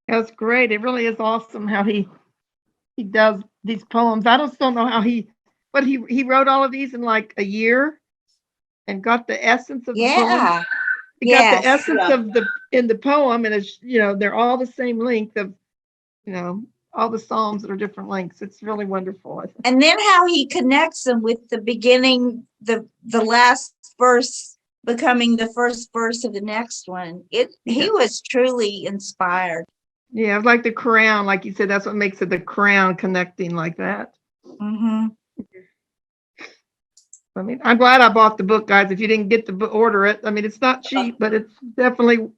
That's great. It really is awesome how he does these poems. I just don't know how he wrote all of these in like a year and got the essence of the poem. Yeah. He got Yes. the essence Yeah. of the poem, and it's, they're all the same length of, all the Psalms that are different lengths. It's really wonderful. And then how he connects them with the beginning, the last verse becoming the first verse of the next one. He was truly inspired. Yeah, it's like the crown, like you said, that's what makes it the crown, connecting like that. Mm-hmm. I mean, I'm glad I bought the book, guys. If you didn't get the book, order it. I mean, it's not cheap, but it's definitely,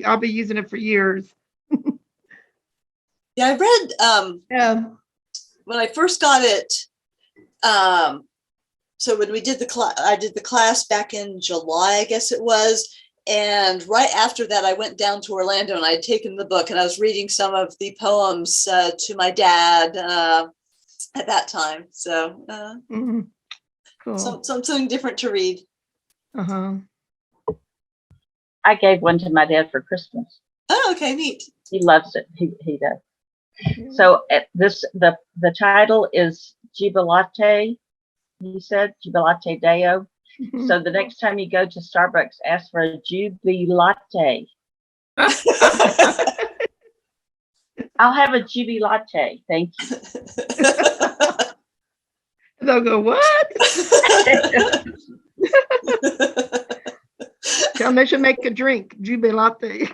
I'll be using it for years. Yeah, I read when I first got it. So when we did the class, I did the class back in July, I guess it was. And right after that, I went down to Orlando and I had taken the book and I was reading some of the poems to my dad at that time. So Cool. something different to read. Uh-huh. I gave one to my dad for Christmas. Oh, okay, neat. He loves it. He does. So the title is Jubilate. He said Jubilate Deo. So the next time you go to Starbucks, ask for a Jubilate. I'll have a Jubilate. Thank you. They'll go, what? Tell them they should make a drink, Jubilate.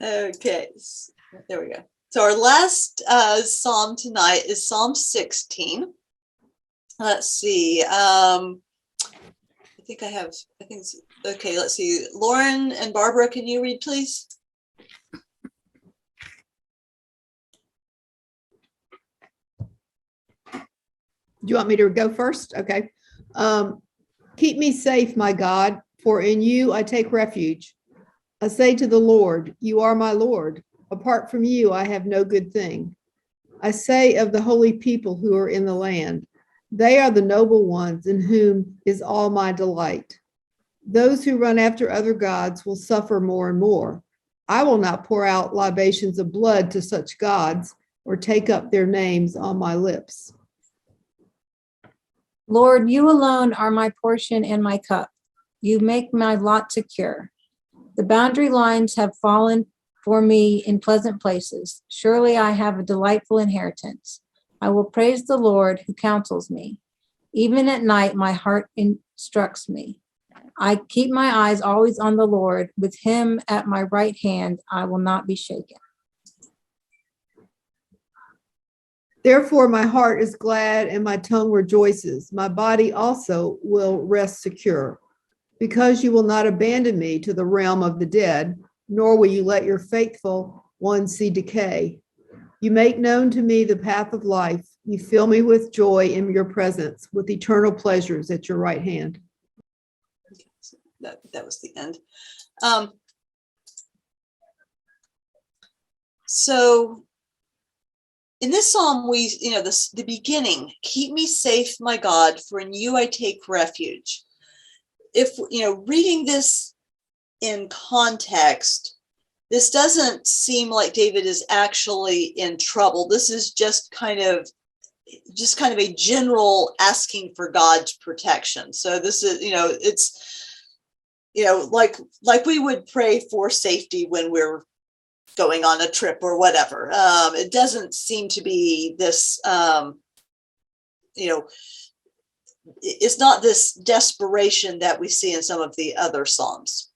Okay, there we go. So our last psalm tonight is Psalm 16. Let's see. I think it's okay. Let's see. Lauren and Barbara, can you read, please? Do you want me to go first? Okay. Keep me safe, my God, for in you I take refuge. I say to the Lord, you are my Lord. Apart from you, I have no good thing. I say of the holy people who are in the land, they are the noble ones in whom is all my delight. Those who run after other gods will suffer more and more. I will not pour out libations of blood to such gods or take up their names on my lips. Lord, you alone are my portion and my cup. You make my lot secure. The boundary lines have fallen for me in pleasant places. Surely I have a delightful inheritance. I will praise the Lord who counsels me. Even at night, my heart instructs me. I keep my eyes always on the Lord. With him at my right hand, I will not be shaken. Therefore, my heart is glad and my tongue rejoices. My body also will rest secure, because you will not abandon me to the realm of the dead, nor will you let your faithful one see decay. You make known to me the path of life. You fill me with joy in your presence, with eternal pleasures at your right hand. That was the end. So in this psalm, the beginning, keep me safe, my God, for in you I take refuge. If, reading this in context, this doesn't seem like David is actually in trouble. This is just kind of a general asking for God's protection. So this is, like we would pray for safety when we're going on a trip or whatever. It doesn't seem to be this, it's not this desperation that we see in some of the other Psalms.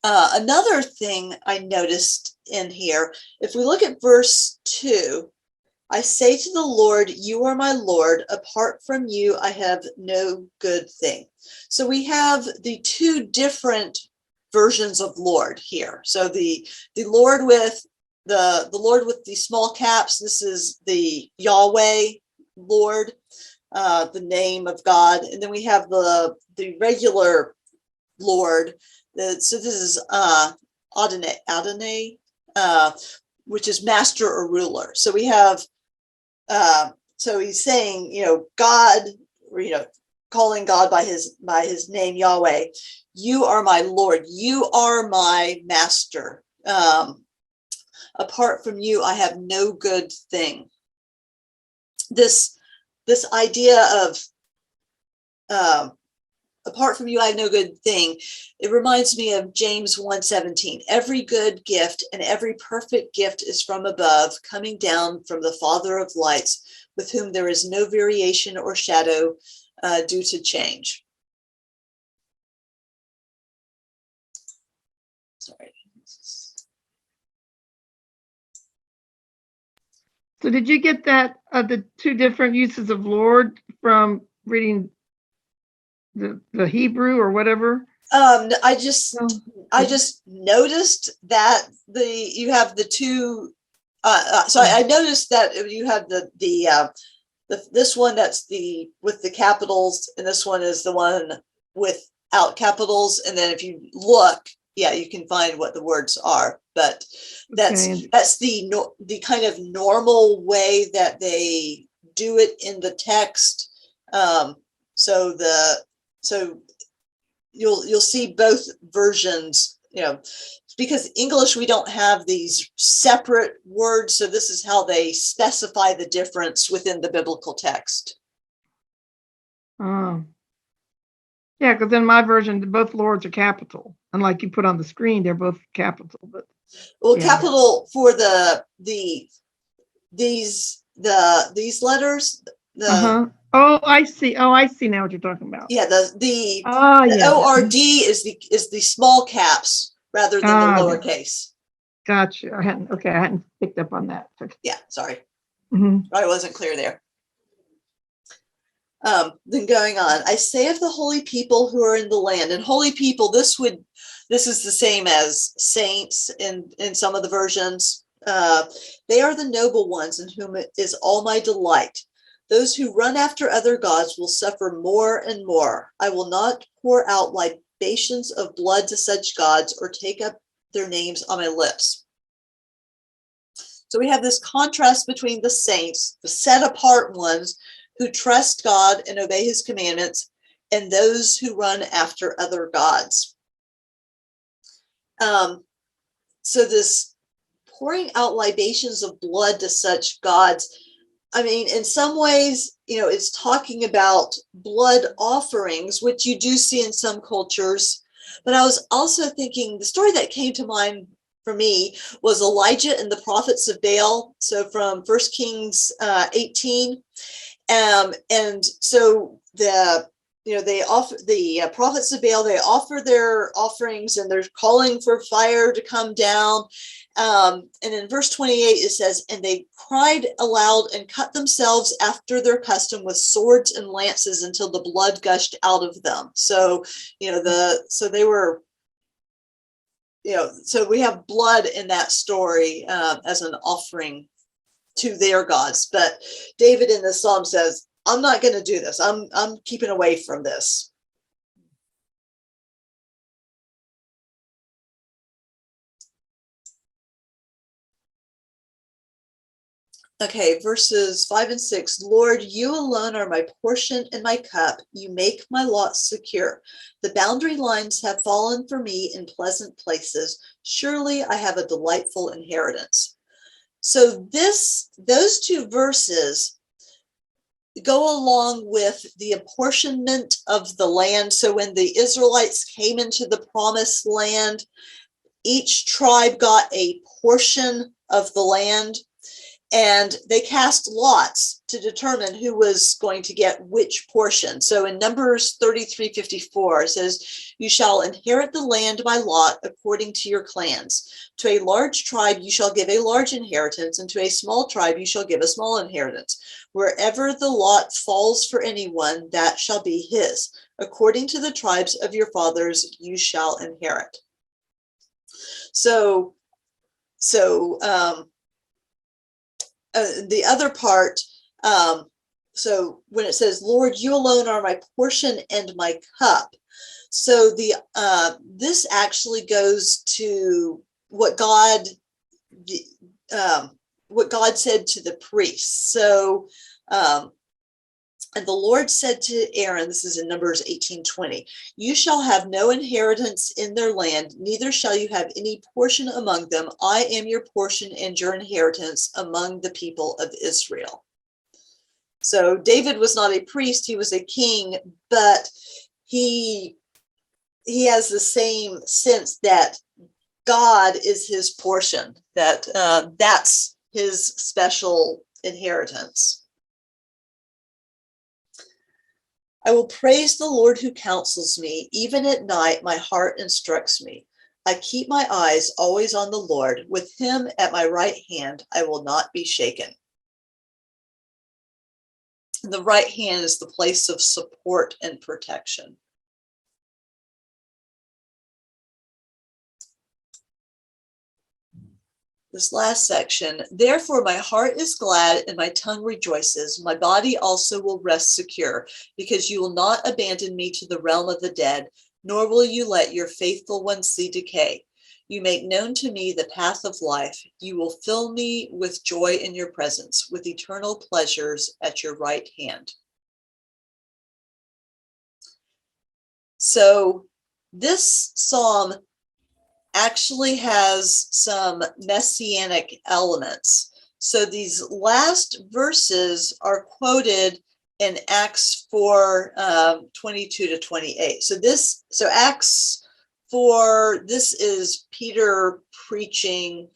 Another thing I noticed in here, if we look at verse 2, I say to the Lord, you are my Lord. Apart from you, I have no good thing. So we have the two different versions of Lord here. So the Lord with the Lord with the small caps. This is the Yahweh Lord, the name of God, and then we have the regular Lord. So this is Adonai, which is master or ruler. So we have. So he's saying, God, or, calling God by his name, Yahweh, you are my Lord, you are my master. Apart from you, I have no good thing. This idea of apart from you, I have no good thing. It reminds me of James 1:17. Every good gift and every perfect gift is from above, coming down from the Father of lights, with whom there is no variation or shadow due to change. Sorry. So did you get that, the two different uses of Lord from reading the Hebrew or whatever? I just noticed that you have the two. So I noticed that you have this one that's with the capitals, and this one is the one without capitals. And then if you look, you can find what the words are. But that's the kind of normal way that they do it in the text. So you'll see both versions, because English, we don't have these separate words. So this is how they specify the difference within the biblical text. Oh. Yeah, because in my version, both Lords are capital. Unlike you put on the screen, they're both capital. But capital for these letters. Oh, I see. I see now what you're talking about. Yeah, the yeah. ORD is the small caps rather than the lowercase. Gotcha. I hadn't picked up on that. Yeah, sorry. Mm-hmm. I wasn't clear there. Then going on, I say of the holy people who are in the land, and holy people, this is the same as saints in some of the versions. They are the noble ones in whom is all my delight. Those who run after other gods will suffer more and more. I will not pour out libations of blood to such gods or take up their names on my lips. So we have this contrast between the saints, the set apart ones who trust God and obey his commandments, and those who run after other gods. So this pouring out libations of blood to such gods, I mean, in some ways, it's talking about blood offerings, which you do see in some cultures. But I was also thinking the story that came to mind for me was Elijah and the prophets of Baal. So from 1 Kings 18. And so they offer the prophets of Baal, they offer their offerings and they're calling for fire to come down. And in verse 28, it says, and they cried aloud and cut themselves after their custom with swords and lances until the blood gushed out of them. So, so they were, so we have blood in that story as an offering to their gods. But David in the Psalm says, I'm not going to do this. I'm keeping away from this. Okay, verses 5 and 6. Lord, you alone are my portion and my cup. You make my lot secure. The boundary lines have fallen for me in pleasant places. Surely I have a delightful inheritance. So those two verses, go along with the apportionment of the land. So when the Israelites came into the promised land, each tribe got a portion of the land, and they cast lots to determine who was going to get which portion. So in Numbers 33:54, it says, "You shall inherit the land by lot according to your clans. To a large tribe you shall give a large inheritance, and to a small tribe you shall give a small inheritance. Wherever the lot falls for anyone, that shall be his. According to the tribes of your fathers you shall inherit." So the other part, so when it says, "Lord, you alone are my portion and my cup," so this actually goes to what God said to the priests. So and the Lord said to Aaron, this is in Numbers 18:20, "You shall have no inheritance in their land, neither shall you have any portion among them. I am your portion and your inheritance among the people of Israel." So David was not a priest, he was a king, but he has the same sense that God is his portion, that that's his special inheritance. "I will praise the Lord who counsels me. Even at night, my heart instructs me. I keep my eyes always on the Lord. With him at my right hand, I will not be shaken." And the right hand is the place of support and protection. This last section, "Therefore my heart is glad and my tongue rejoices. My body also will rest secure, because you will not abandon me to the realm of the dead, nor will you let your faithful one see decay. You make known to me the path of life. You will fill me with joy in your presence, with eternal pleasures at your right hand." So this psalm actually has some messianic elements. So these last verses are quoted in Acts 4, 22 to 28. So Acts 4, this is Peter preaching.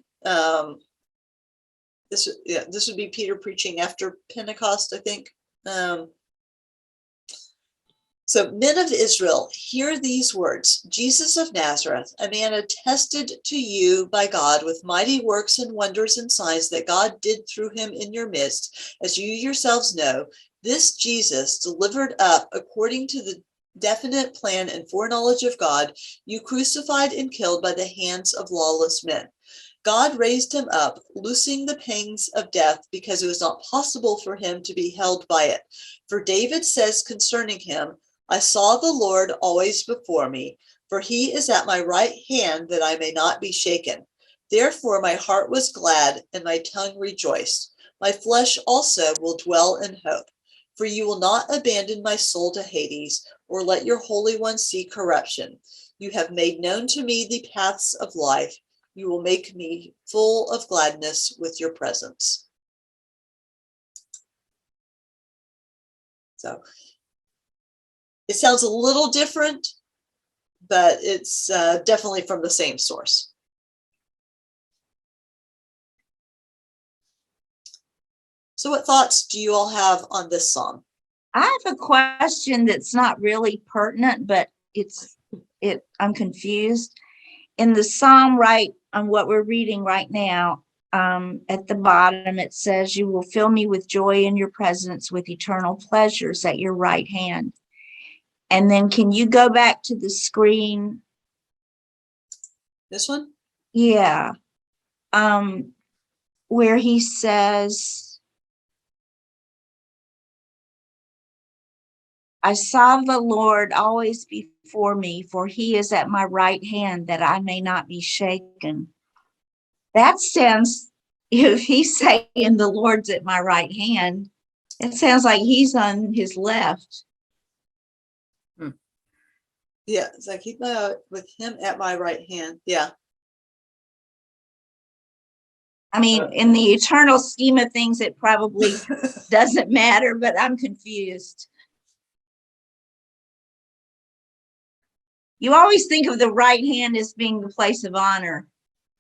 This would be Peter preaching after Pentecost, I think. So, "Men of Israel, hear these words. Jesus of Nazareth, a man attested to you by God with mighty works and wonders and signs that God did through him in your midst, as you yourselves know, this Jesus, delivered up according to the definite plan and foreknowledge of God, you crucified and killed by the hands of lawless men. God raised him up, loosing the pangs of death, because it was not possible for him to be held by it. For David says concerning him, I saw the Lord always before me, for he is at my right hand, that I may not be shaken. Therefore my heart was glad and my tongue rejoiced. My flesh also will dwell in hope. For you will not abandon my soul to Hades, or let your Holy One see corruption. You have made known to me the paths of life. You will make me full of gladness with your presence." So it sounds a little different, but it's definitely from the same source. So what thoughts do you all have on this psalm? I have a question that's not really pertinent, but I'm confused. In the psalm, right on what we're reading right now, at the bottom, it says, "You will fill me with joy in your presence, with eternal pleasures at your right hand." And then can you go back to the screen? This one? Yeah. Where he says, "I saw the Lord always before me, for he is at my right hand, that I may not be shaken." That sounds, if he's saying the Lord's at my right hand, it sounds like he's on his left. Yeah, it's like keep with him at my right hand. Yeah. I mean, in the eternal scheme of things, it probably doesn't matter, but I'm confused. You always think of the right hand as being the place of honor.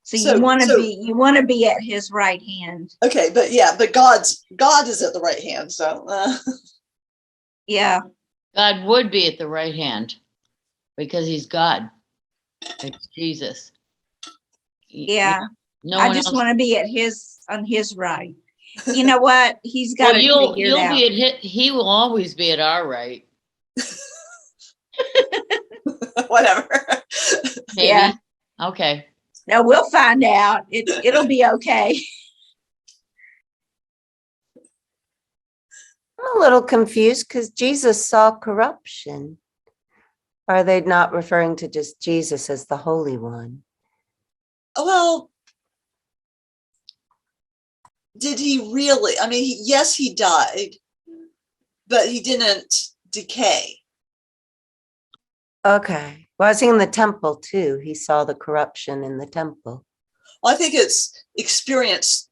So you want to be at his right hand. Okay, but God is at the right hand. So Yeah. God would be at the right hand because he's God. It's Jesus. Yeah. No I one just else. want to be on his right. You know what? He's got Well, it figured out. be at he will always be at our right. whatever. Maybe. Yeah. Okay. No, we'll find out. It'll be okay. I'm a little confused because Jesus saw corruption. Are they not referring to just Jesus as the Holy One? Well, did he really? I mean, yes, he died, but he didn't decay. Okay. Well, I was in the temple too. He saw the corruption in the temple. Well, I think it's experienced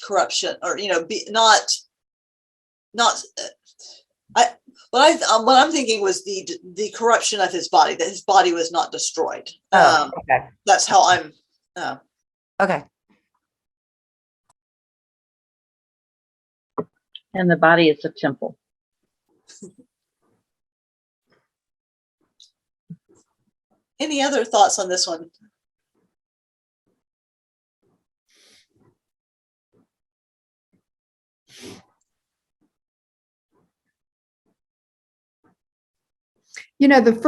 corruption, or what I'm thinking was the corruption of his body, that his body was not destroyed. Okay. That's how I'm. Okay. And the body is a temple. Any other thoughts on this one? The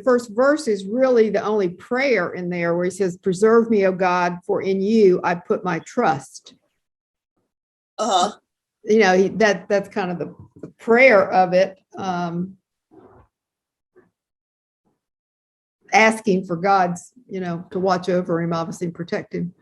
first verse is really the only prayer in there where he says, preserve me, O God, for in you I put my trust. That's kind of the prayer of it. Asking for God's, to watch over him, obviously, and protect him.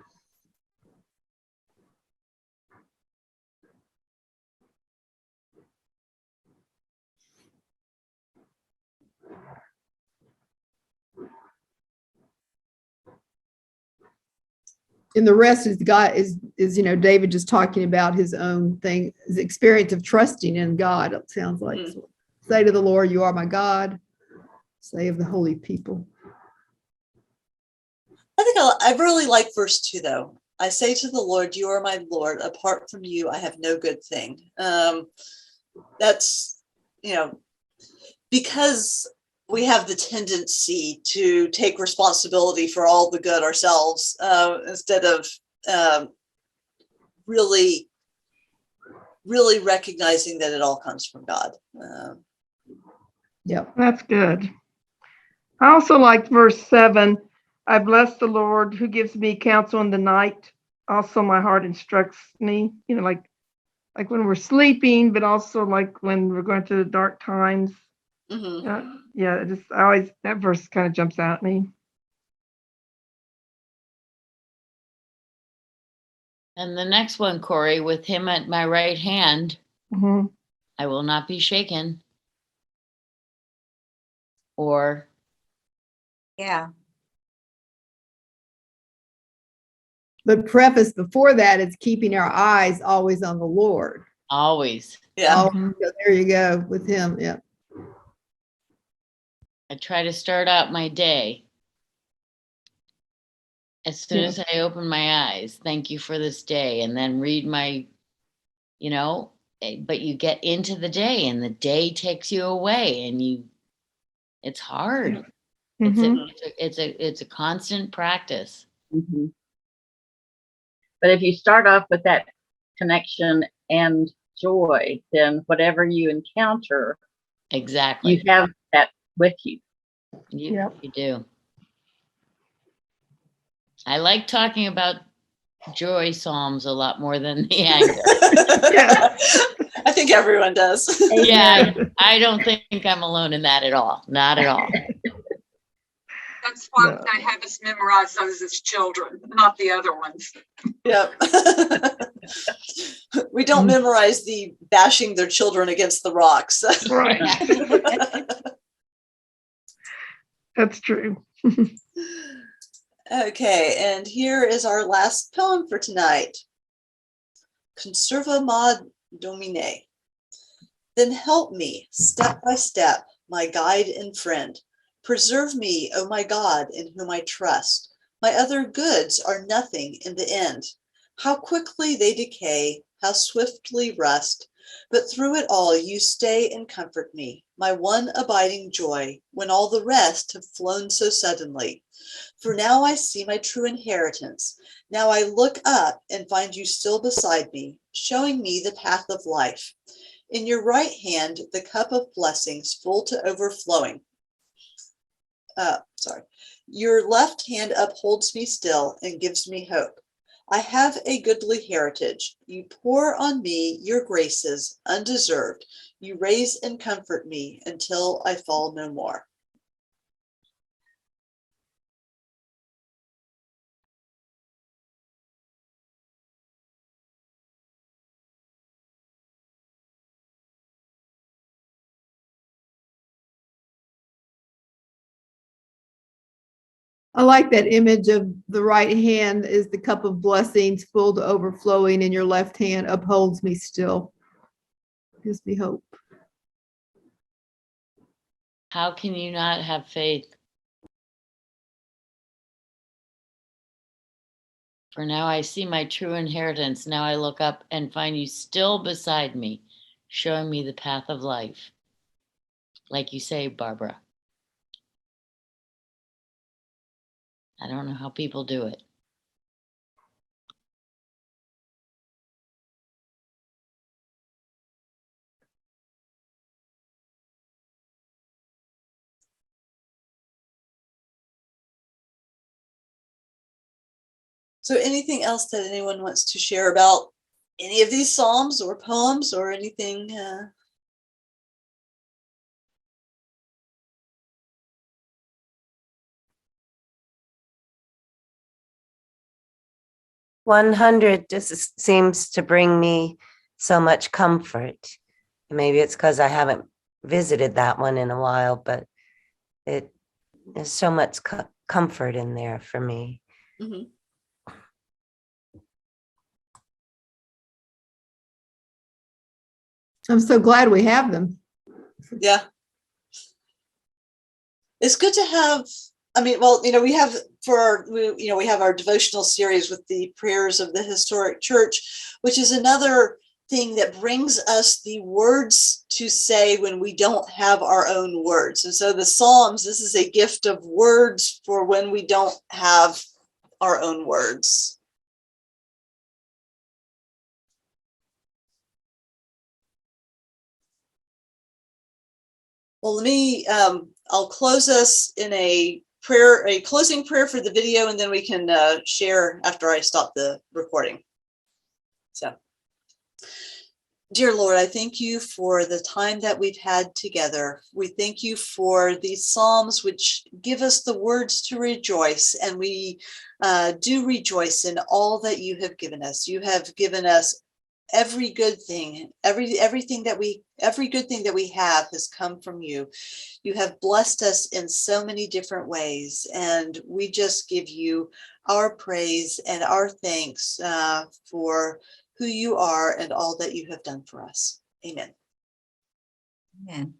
And the rest is God is David just talking about his own thing, his experience of trusting in God. It sounds like say to the Lord, you are my God. Say of the holy people. I think I really like verse 2 though. I say to the Lord, you are my Lord. Apart from you, I have no good thing. That's because we have the tendency to take responsibility for all the good ourselves instead of really recognizing that it all comes from God. Yeah, that's good. I also liked verse 7. I bless the Lord who gives me counsel in the night. Also, my heart instructs me, like when we're sleeping, but also like when we're going through the dark times. Mm-hmm. That verse kind of jumps out at me. And the next one, Corey, with him at my right hand, I will not be shaken. Or. Yeah. The preface before that is keeping our eyes always on the Lord. Always. Yeah. There you go with him. Yeah. I try to start out my day. As soon as I open my eyes, thank you for this day, and then read my, but you get into the day and the day takes you away and it's hard. It's a constant practice. Mm-hmm. But if you start off with that connection and joy, then whatever you encounter, exactly, you have that with you. You do. I like talking about joy psalms a lot more than the anger. I think everyone does. Yeah, I don't think I'm alone in that at all. Not at all. That's why they have us memorize those as children, not the other ones. Yep. We don't memorize the bashing their children against the rocks. Right. That's true. Okay, and here is our last poem for tonight. Conserva mod domine. Then help me, step by step, my guide and friend. Preserve me, O my God, in whom I trust. My other goods are nothing in the end. How quickly they decay, how swiftly rust. But through it all you stay and comfort me, my one abiding joy, when all the rest have flown so suddenly. For now I see my true inheritance. Now I look up and find you still beside me, showing me the path of life. In your right hand, the cup of blessings full to overflowing. Your left hand upholds me still and gives me hope. I have a goodly heritage. You pour on me your graces undeserved. You raise and comfort me until I fall no more. I like that image of the right hand is the cup of blessings full to overflowing, and your left hand upholds me still. Gives me hope. How can you not have faith? For now I see my true inheritance. Now I look up and find you still beside me, showing me the path of life. Like you say, Barbara. I don't know how people do it. So anything else that anyone wants to share about any of these psalms or poems or anything? "100 just seems to bring me so much comfort. Maybe it's because I haven't visited that one in a while, but it there's so much comfort in there for me." Mm-hmm. I'm so glad we have them. Yeah. It's good to have, we have we have our devotional series with the prayers of the historic church, which is another thing that brings us the words to say when we don't have our own words. And so the Psalms, this is a gift of words for when we don't have our own words. Well, I'll close us in a closing prayer for the video, and then we can share after I stop the recording. So, dear Lord, I thank you for the time that we've had together. We thank you for these Psalms, which give us the words to rejoice, and we do rejoice in all that you have given us. You have given us every good thing, every good thing that we have has come from you. You have blessed us in so many different ways, and we just give you our praise and our thanks for who you are and all that you have done for us. Amen. Amen.